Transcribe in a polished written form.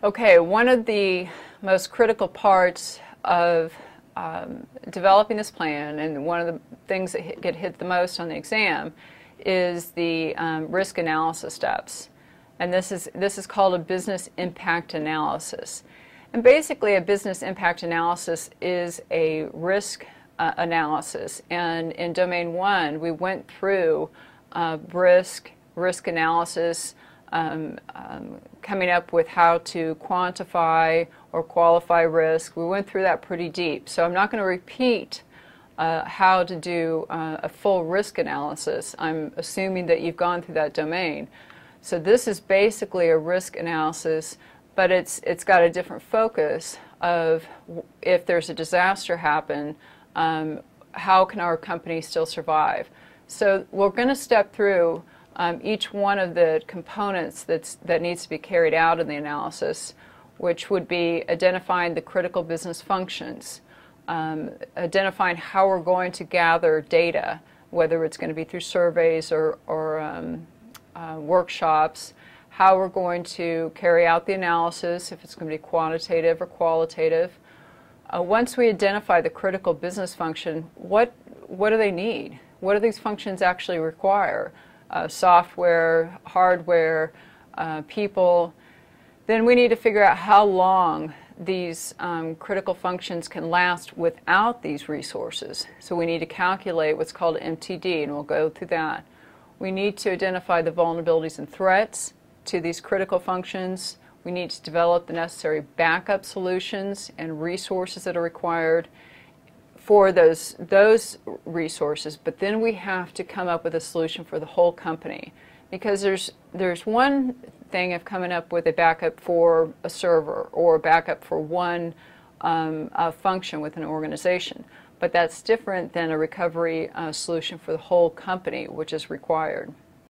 Okay, one of the most critical parts of developing this plan, and one of the things that get hit the most on the exam, is the risk analysis steps. And this is called a business impact analysis. And basically, a business impact analysis is a risk analysis. And in Domain 1, we went through risk analysis, coming up with how to quantify or qualify risk. We went through that pretty deep. So I'm not going to repeat how to do a full risk analysis. I'm assuming that you've gone through that domain. So this is basically a risk analysis, but it's got a different focus of if there's a disaster happen, how can our company still survive? So we're going to step through each one of the components that needs to be carried out in the analysis, which would be identifying the critical business functions, identifying how we're going to gather data, whether it's going to be through surveys or workshops, how we're going to carry out the analysis, if it's going to be quantitative or qualitative. Once we identify the critical business function, what do they need? What do these functions actually require? Software, hardware, people. Then we need to figure out how long these critical functions can last without these resources. So we need to calculate what's called MTD, and we'll go through that. We need to identify the vulnerabilities and threats to these critical functions. We need to develop the necessary backup solutions and resources that are required for those resources, but then we have to come up with a solution for the whole company, because there's one thing of coming up with a backup for a server or a backup for one function within an organization, but that's different than a recovery solution for the whole company, which is required.